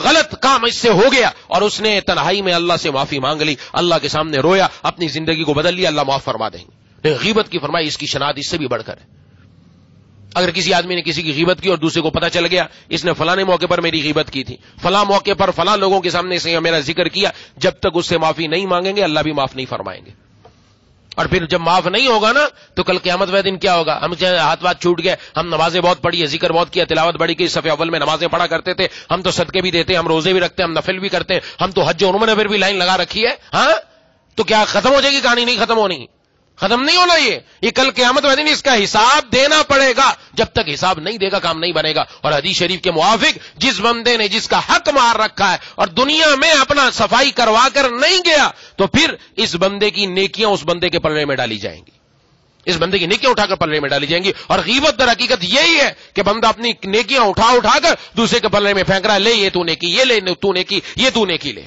غلط کام اس سے ہو گیا, اور اس نے تنہائی میں اللہ سے معافی مانگ لی, اللہ کے سامنے رویا, اپنی زندگی کو بدل لیا, اللہ معاف فرما دیں گے. غیبت کی فرمائی اس کی شناخت اس سے بھی بڑھ کر ہے. اگر کسی آدمی نے کسی کی غیبت کی اور دوسرے کو پتہ چل گیا اس نے فلاں موقع پر میری غیبت کی تھی, فلاں موقع پر فلاں لوگوں کے سامنے سے میرا ذکر کیا, جب تک اس سے معافی نہیں مانگیں گے اللہ بھی معاف نہیں فرمائیں گے. اور پھر جب معاف نہیں ہوگا نا تو کل قیامت والے دن کیا ہوگا؟ ہم ہاتھ وات چھوٹ گئے, ہم نمازیں بہت پڑھی, ذکر بہت کیا, تلاوت بڑی کی, صف اول میں نمازیں پڑھا کرتے تھے, ہم تو صدقے بھی دیتے, ہم روزے بھی رکھتے, ہم نفل بھی کرتے, ہم تو حج و عمرہ میں پھر بھی لائن لگا رکھی ہے. ہاں تو کیا ختم ہو جائے گی کہانی؟ نہیں ختم ہونی, ختم نہیں ہونا. یہ کل قیامت والے دن اس کا حساب دینا پڑے گا. جب تک حساب نہیں دے گا کام نہیں بنے گا. اور حدیث شریف کے موافق جس بندے نے جس کا حق مار رکھا ہے اور دنیا میں اپنا صفائی کروا کر نہیں گیا تو پھر اس بندے کی نیکیاں اس بندے کے پلڑے میں ڈالی جائیں گی. اس بندے کی نیکیاں اٹھا کر پلڑے میں ڈالی جائیں گی. اور غیبت در حقیقت یہی ہے کہ بندہ اپنی نیکیاں اٹھا کر دوسرے کے پلڑے میں پھینک رہا ہے, لے یہ تو نیکی, یہ لے تو نیکی, یہ تو نیکی لے.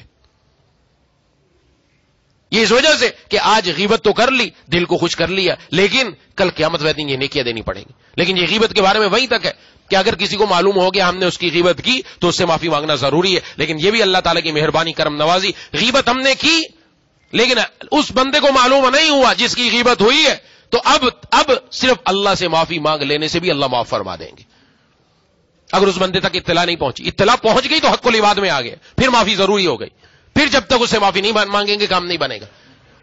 یہ اس وجہ سے کہ آج غیبت تو کر لی, دل کو خوش کر لیا, لیکن کل قیامت والے دن یہ نیکیاں دینی پڑیں گی. لیکن یہ غیبت کے بارے میں وہیں تک ہے کہ اگر کسی کو معلوم ہو گیا ہم نے اس کی غیبت کی تو اس سے معافی مانگنا ضروری ہے. لیکن یہ بھی اللہ تعالیٰ کی مہربانی کرم نوازی, غیبت ہم نے کی لیکن اس بندے کو معلوم نہیں ہوا جس کی غیبت ہوئی ہے, تو اب صرف اللہ سے معافی مانگ لینے سے بھی اللہ معاف فرما دیں گے. اگر اس بندے تک اطلاع نہیں پہنچی, اطلاع پہنچ گئی تو حق العباد میں آ گئے, پھر معافی ضروری ہو گئی. پھر جب تک اس سے معافی نہیں مانگیں گے کام نہیں بنے گا.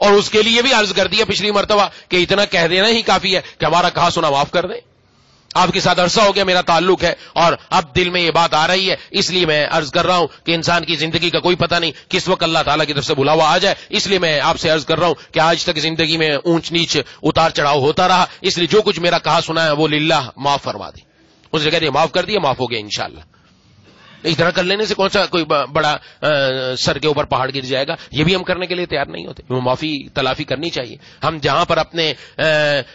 اور اس کے لیے بھی عرض کر دیا پچھلی مرتبہ کہ اتنا کہہ دینا ہی کافی ہے کہ ہمارا کہا سنا معاف کر دیں. آپ کے ساتھ عرصہ ہو گیا میرا تعلق ہے اور اب دل میں یہ بات آ رہی ہے, اس لیے میں عرض کر رہا ہوں کہ انسان کی زندگی کا کوئی پتہ نہیں کس وقت اللہ تعالیٰ کی طرف سے بلاوا آ جائے. اس لیے میں آپ سے عرض کر رہا ہوں کہ آج تک زندگی میں اونچ نیچ اتار چڑھاؤ ہوتا رہا, اس لیے جو کچھ میرا کہا سنا ہے وہ للہ معاف فرما دیں. اس نے کہہ دیا معاف کر دیا, معاف ہو گیا انشاءاللہ. اتنا کر لینے سے کون سا کوئی بڑا سر کے اوپر پہاڑ گر جائے گا, یہ بھی ہم کرنے کے لیے تیار نہیں ہوتے. وہ معافی تلافی کرنی چاہیے. ہم جہاں پر اپنے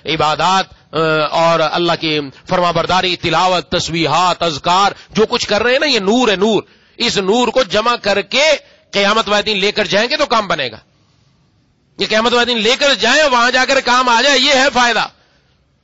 عبادات اور اللہ کی فرما برداری, تلاوت, تسبیحات, اذکار جو کچھ کر رہے ہیں نا, یہ نور ہے, نور. اس نور کو جمع کر کے قیامت والے دن لے کر جائیں گے تو کام بنے گا. یہ قیامت والے دن لے کر جائیں, وہاں جا کر کام آ جائے, یہ ہے فائدہ.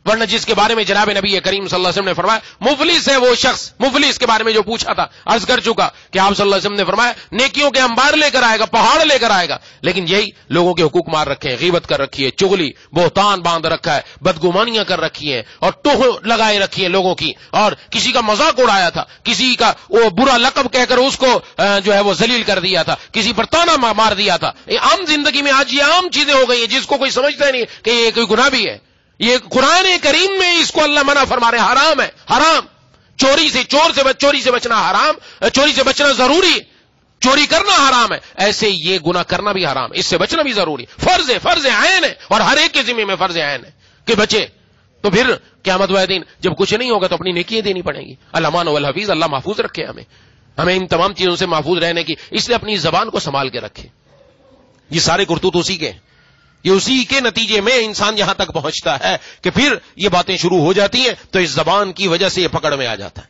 ورنہ جس کے بارے میں جناب نبی کریم صلی اللہ علیہ وسلم نے فرمایا مفلس ہے وہ شخص, مفلس کے بارے میں جو پوچھا تھا عرض کر چکا کہ آپ صلی اللہ علیہ وسلم نے فرمایا نیکیوں کے انبار لے کر آئے گا, پہاڑ لے کر آئے گا, لیکن یہی لوگوں کے حقوق مار رکھے ہیں, غیبت کر رکھی ہے, چغلی بہتان باندھ رکھا ہے, بدگمانیاں کر رکھی ہیں اور ٹوہ لگائے رکھی ہیں لوگوں کی, اور کسی کا مذاق اڑایا تھا, کسی کا وہ برا لقب کہہ کر اس کو جو ہے وہ ذلیل کر دیا تھا, کسی پر تانا مار دیا تھا. یہ عام زندگی میں آج یہ عام چیزیں ہو گئی ہیں جس کو کوئی سمجھتا نہیں کہ یہ کوئی گناہ بھی ہے. یہ قرآن کریم میں اس کو اللہ منع فرما رہے ہیں, حرام ہے, حرام. چوری سے بچنا حرام, چوری سے بچنا ضروری, چوری کرنا حرام ہے, ایسے یہ گناہ کرنا بھی حرام ہے, اس سے بچنا بھی ضروری, فرض عین ہے, اور ہر ایک کے ذمہ میں فرض عین ہے کہ بچے. تو پھر قیامت والے دن جب کچھ نہیں ہوگا تو اپنی نیکیاں دینی پڑیں گی. الامان والحفیظ, اللہ محفوظ رکھے ہمیں ان تمام چیزوں سے محفوظ رہنے کی, اس لیے اپنی زبان کو سنبھال کے رکھے. یہ سارے کرتوت اسی کے, یہ اسی کے نتیجے میں انسان یہاں تک پہنچتا ہے کہ پھر یہ باتیں شروع ہو جاتی ہیں تو اس زبان کی وجہ سے یہ پکڑ میں آ جاتا ہے.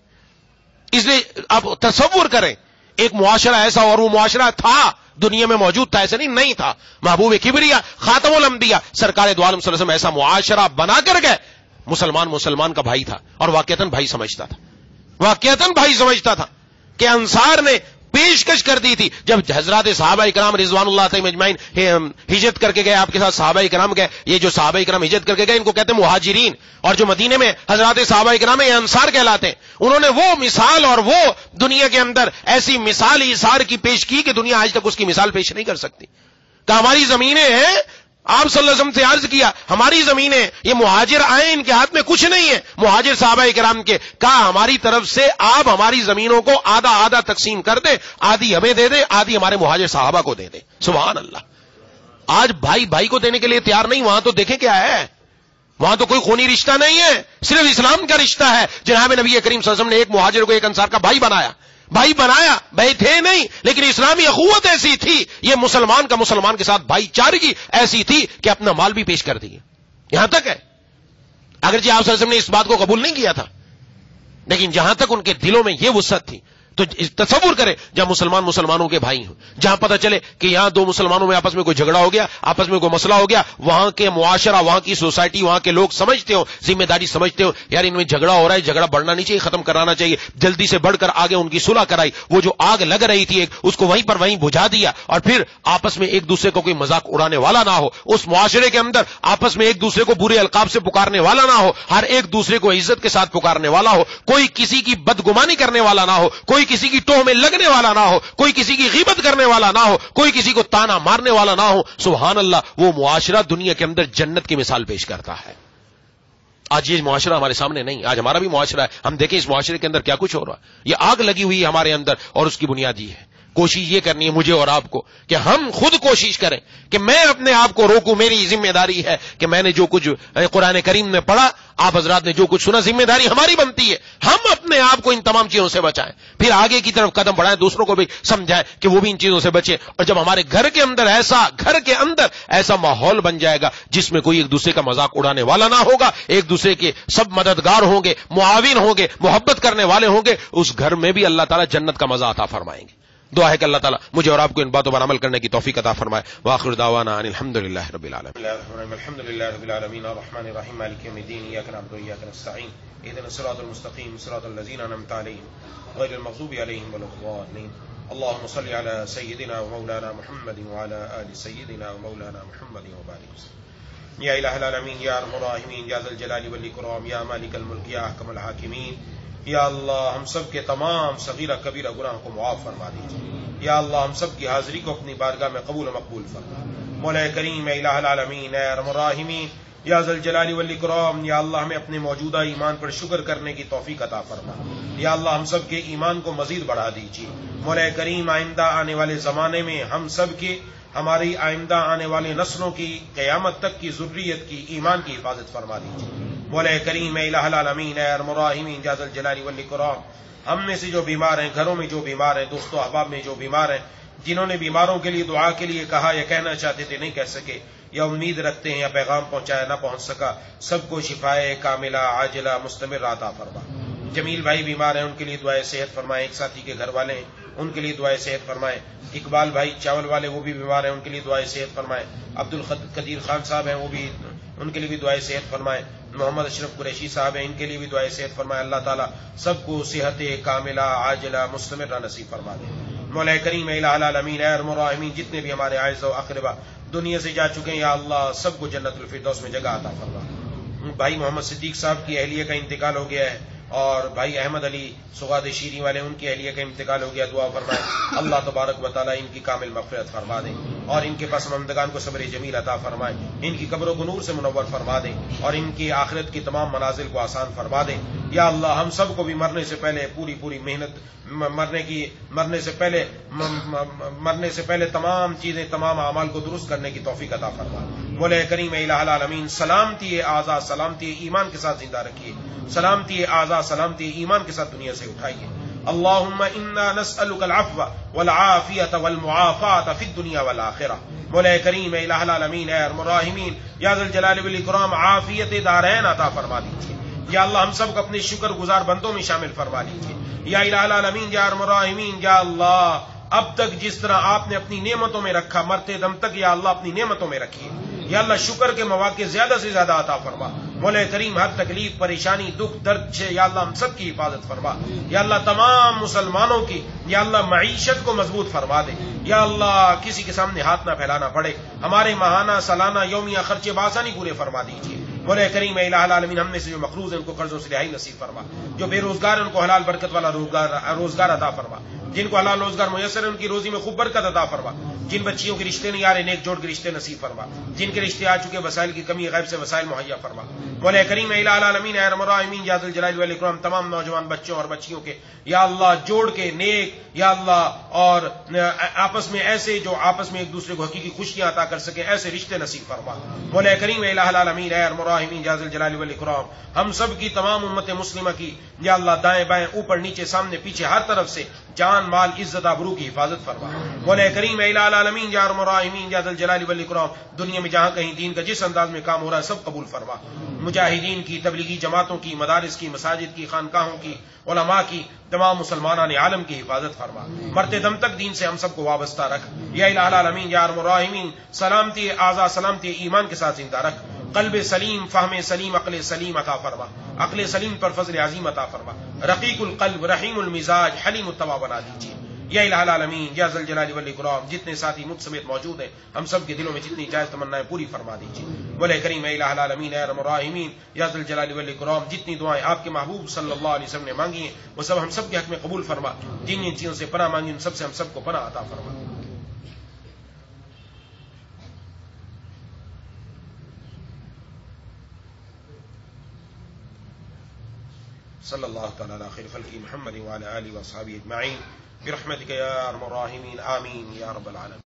اس لیے آپ تصور کریں ایک معاشرہ ایسا, اور وہ معاشرہ تھا, دنیا میں موجود تھا, ایسا نہیں تھا, محبوب کبریا خاتم الانبیاء سرکار دو عالم صلی اللہ علیہ وسلم ایسا معاشرہ بنا کر گئے. مسلمان کا بھائی تھا اور واقعتاً بھائی سمجھتا تھا کہ انصار نے پیشکش کر دی تھی جب حضرات صحابہ کرام رضوان اللہ تعالی اجمعین ہجرت کر کے گئے, آپ کے ساتھ صحابہ کرام گئے. یہ جو صحابہ کرام ہجرت کر کے گئے ان کو کہتے ہیں مہاجرین, اور جو مدینے میں حضرات صحابہ کرام یہ انصار کہلاتے ہیں. انہوں نے وہ مثال اور وہ دنیا کے اندر ایسی مثال ایثار کی پیش کی کہ دنیا آج تک اس کی مثال پیش نہیں کر سکتی. کہ ہماری زمینیں ہیں, آپ صلی اللہ علیہ وسلم سے عرض کیا ہماری زمینیں, یہ مہاجر آئے ان کے ہاتھ میں کچھ نہیں ہے, مہاجر صحابہ کرام کے, کہا ہماری طرف سے آپ ہماری زمینوں کو آدھا تقسیم کر دیں, آدھی ہمیں دے دیں, آدھی ہمارے مہاجر صحابہ کو دے دیں. سبحان اللہ. آج بھائی کو دینے کے لیے تیار نہیں. وہاں تو دیکھیں کیا ہے, وہاں تو کوئی خونی رشتہ نہیں ہے, صرف اسلام کا رشتہ ہے. جناب نبی کریم صلی اللہ علیہ وسلم نے ایک مہاجر کو ایک انصار کا بھائی بنایا, بھائی تھے نہیں, لیکن اسلامی اخوت ایسی تھی, یہ مسلمان کا مسلمان کے ساتھ بھائی چارگی ایسی تھی کہ اپنا مال بھی پیش کر دیے. یہاں تک ہے, اگرچہ آپ صلی اللہ علیہ وسلم نے اس بات کو قبول نہیں کیا تھا, لیکن جہاں تک ان کے دلوں میں یہ وسعت تھی. تو تصور کریں جب مسلمانوں کے بھائی ہوں, جہاں پتہ چلے کہ یہاں دو مسلمانوں میں آپس میں کوئی جھگڑا ہو گیا, آپس میں کوئی مسئلہ ہو گیا, وہاں کے معاشرہ, وہاں کی سوسائٹی, وہاں کے لوگ سمجھتے ہو, ذمہ داری سمجھتے ہو, یار ان میں جھگڑا ہو رہا ہے, جھگڑا بڑھنا نہیں چاہیے, ختم کرانا چاہیے, جلدی سے بڑھ کر آگے ان کی صلح کرائی. وہ جو آگ لگ رہی تھی اس کو وہیں بجھا دیا, اور پھر آپس میں ایک دوسرے کو کوئی مذاق اڑانے والا نہ ہو, اس معاشرے کے اندر آپس میں ایک دوسرے کو برے القاب سے پکارنے والا نہ ہو, ہر ایک دوسرے کو عزت کے ساتھ پکارنے والا ہو, کوئی کسی کی بدگمانی کرنے والا نہ ہو, کوئی کسی کی ٹوہ میں لگنے والا نہ ہو, کوئی کسی کی غیبت کرنے والا نہ ہو, کوئی کسی کو تانا مارنے والا نہ ہو. سبحان اللہ. وہ معاشرہ دنیا کے اندر جنت کی مثال پیش کرتا ہے. آج یہ معاشرہ ہمارے سامنے نہیں, آج ہمارا بھی معاشرہ ہے, ہم دیکھیں اس معاشرے کے اندر کیا کچھ ہو رہا ہے. یہ آگ لگی ہوئی ہے ہمارے اندر, اور اس کی بنیاد یہ ہے کوشش یہ کرنی ہے مجھے اور آپ کو کہ ہم خود کوشش کریں کہ میں اپنے آپ کو روکوں. میری ذمہ داری ہے کہ میں نے جو کچھ قرآن کریم میں پڑھا, آپ حضرات نے جو کچھ سنا, ذمہ داری ہماری بنتی ہے ہم اپنے آپ کو ان تمام چیزوں سے بچائیں, پھر آگے کی طرف قدم بڑھائیں, دوسروں کو بھی سمجھائیں کہ وہ بھی ان چیزوں سے بچیں. اور جب ہمارے گھر کے اندر ایسا ماحول بن جائے گا جس میں کوئی ایک دوسرے کا مذاق اڑانے والا نہ ہوگا, ایک دوسرے کے سب مددگار ہوں گے, معاون ہوں گے, محبت کرنے والے ہوں گے, اس گھر میں بھی اللہ تعالیٰ جنت کا مزہ عطا فرمائیں گے. دعا ہے کہ اللہ تعالیٰ مجھے اور آپ کو ان باتوں پر عمل کرنے کی توفیق عطا فرمائے. وآخر دعوانا ان الحمدللہ رب العالمین. الحمدللہ رب العالمین الرحمن الرحیم مالک یوم الدین ایاک نعبد و ایاک نستعین اهدنا الصراط المستقیم صراط الذین انعمت علیہم غیر المغضوب علیہم ولا الضالین. اللهم صل على سيدنا ومولانا محمد وعلى آل سيدنا ومولانا محمد وبارك وسلم. یا الہ العالمین یا ارحم الراحمین یا ذا الجلال والاکرام یا مالک الملک یا احکم الحاکمین. یا اللہ ہم سب کے تمام صغیرہ کبیرہ گناہوں کو معاف فرما دیجیے. یا اللہ ہم سب کی حاضری کو اپنی بارگاہ میں قبول و مقبول فرما. مولا کریم اے الہ العالمین اے ارحم الراحمین یا ذا الجلال والاکرام, یا اللہ ہمیں اپنے موجودہ ایمان پر شکر کرنے کی توفیق عطا فرما. یا اللہ ہم سب کے ایمان کو مزید بڑھا دیجیے. مولا کریم آئندہ آنے والے زمانے میں ہم سب کے, ہماری آئندہ آنے والے نسلوں کی, قیامت تک کی ذریت کی ایمان کی حفاظت فرما دیجیے. مولا کریم اے الہ العالمین اے ارحم الراحمین یا ذا الجلال والاکرام, ہم میں سے جو بیمار ہیں, گھروں میں جو بیمار ہیں, دوستوں احباب میں جو بیمار ہیں, جنہوں نے بیماروں کے لیے دعا کے لیے کہا یا کہنا چاہتے تھے نہیں کہہ سکے, یا امید رکھتے ہیں یا پیغام پہنچایا نہ پہنچ سکا, سب کو شفائے کاملہ عاجلہ مستمر عطا فرما. جمیل بھائی بیمار ہیں, ان کے لیے دعائے صحت فرمائے. ایک ساتھی کے گھر والے ہیں, ان کے لیے دعائے صحت فرمائے. اقبال بھائی چاول والے وہ بھی بیمار ہیں, ان کے لیے دعائے صحت فرمائے. عبد القدیر خان صاحب ہیں, وہ بھی, ان کے لیے بھی دعائے صحت فرمائے. محمد اشرف قریشی صاحب ہیں, ان کے لیے بھی دعائے صحت فرمائے. اللہ تعالیٰ سب کو صحت کاملہ عاجلہ مستمرہ نصیب فرما دے. مولا کریم اے الہ العالمین اے ارحم الراحمین جتنے بھی ہمارے اعزاء و اقربا دنیا سے جا چکے ہیں, یا اللہ سب کو جنت الفردوس میں جگہ عطا فرما. بھائی محمد صدیق صاحب کی اہلیہ کا انتقال ہو گیا ہے, اور بھائی احمد علی سغاد شیری والے, ان کی اہلیہ کا انتقال ہو گیا. دعا فرمائے اللہ تبارک و تعالیٰ ان کی کامل مغفرت فرما دے, اور ان کے پسماندگان کو صبر جمیل عطا فرمائے. ان کی قبروں کو نور سے منور فرما دے, اور ان کی آخرت کی تمام منازل کو آسان فرما دے. یا اللہ ہم سب کو بھی مرنے سے پہلے پوری محنت, مرنے سے پہلے تمام چیزیں, تمام اعمال کو درست کرنے کی توفیق عطا فرما. مولا کریم اے الہ العالمین سلامتی اعضاء, سلامتی ایمان کے ساتھ زندہ رکھیے. سلامتی اعضاء, سلامتی ایمان کے ساتھ دنیا سے اٹھائیے. اللهم انا نسألك العفو والعافیة والمعافاة في الدنيا والآخرة. مولا کریم اے الہ العالمین اے ارحم الراحمین یا ذا الجلال والاکرام عافیت دارین عطا فرما دیجیے. یا اللہ ہم سب کو اپنے شکر گزار بندوں میں شامل فرما لیجیے. یا الہ العالمین یا ارحم الراحمین, یا اللہ اب تک جس طرح آپ نے اپنی نعمتوں میں رکھا, مرتے دم تک یا اللہ اپنی نعمتوں میں رکھیے. یا اللہ شکر کے مواقع زیادہ سے زیادہ عطا فرما. مولا کریم ہر تکلیف, پریشانی, دکھ, درد سے یا اللہ ہم سب کی حفاظت فرما. یا اللہ تمام مسلمانوں کی یا اللہ معیشت کو مضبوط فرما دے. یا اللہ کسی کے سامنے ہاتھ نہ پھیلانا پڑے. ہمارے ماہانہ, سالانہ, یومیہ خرچے بآسانی پورے فرما دیجیے. مولا کریم اے الہ العالمین ہم میں سے جو مقروض ہیں ان کو قرضوں سے رہائی نصیب فرما. جو بے روزگار ہیں ان کو حلال برکت والا روزگار عطا فرما. جن کو حلال روزگار میسر ہے ان کی روزی میں خوب برکت عطا فرما. جن بچیوں کے رشتے نہیں آ رہے نیک جوڑ کے رشتے نصیب فرما. جن کے رشتے آ چکے وسائل کی کمی, غیب سے وسائل مہیا فرما. مولا کریم اے الہ العالمین اے ارحم الراحمین یا ذا الجلال والاکرام تمام نوجوان بچوں اور بچیوں کے یا اللہ جوڑ کے نیک یا اللہ, اور آپس میں ایسے جو آپس میں ایک دوسرے کو حقیقی خوشیاں عطا کر سکے, ایسے رشتے نصیب فرما. مولا کریم اے الہ العالمین اے ارحم الراحمین یا ذا الجلال والاکرام ہم سب کی, تمام امت مسلمہ کی یا اللہ دائیں بائیں, اوپر نیچے, سامنے پیچھے, ہر طرف سے جان مال عزت آبرو کی حفاظت فرما. مولا کریم اے الہ العالمین یا ارحم الراحمین یا ذا الجلال والاکرام دنیا میں جہاں کہیں دین کا جس انداز میں کام ہو رہا ہے سب قبول فرما. مجاہدین کی, تبلیغی جماعتوں کی, مدارس کی, مساجد کی, خانقاہوں کی, علماء کی, تمام مسلمانان عالم کی حفاظت فرما. مرتے دم تک دین سے ہم سب کو وابستہ رکھ. یا الہ العالمین یا ارحم الراحمین سلامتی اعضاء, سلامتی ایمان کے ساتھ زندہ رکھ. قلب سلیم, فہم سلیم, عقل سلیم عطا فرما. عقل سلیم پر فضل عظیم عطا فرما. رقیق القلب, رحیم المزاج, حلیم الطبع بنا دیجیے. یا الہ العالمین یا ذا الجلال والاکرام جتنے ساتھی مجھ سمیت موجود ہیں ہم سب کے دلوں میں جتنی جائز تمنائیں پوری فرما دیجیے. مولا کریم اے الہ العالمین اے ارحم الراحمین یا ذا الجلال والاکرام جتنی دعائیں آپ کے محبوب صلی اللہ علیہ وسلم نے مانگی ہیں وہ سب ہم سب کے حق میں قبول فرما. جن جن چیزوں سے پناہ مانگی ان سب سے ہم سب کو پناہ عطا فرما. صلی اللہ تعالی علی خیر خلقہ محمد وعلی آلہ وصحبہ اجمعین. برحمتك یا ارحم الراحمین آمین یا رب العالمین.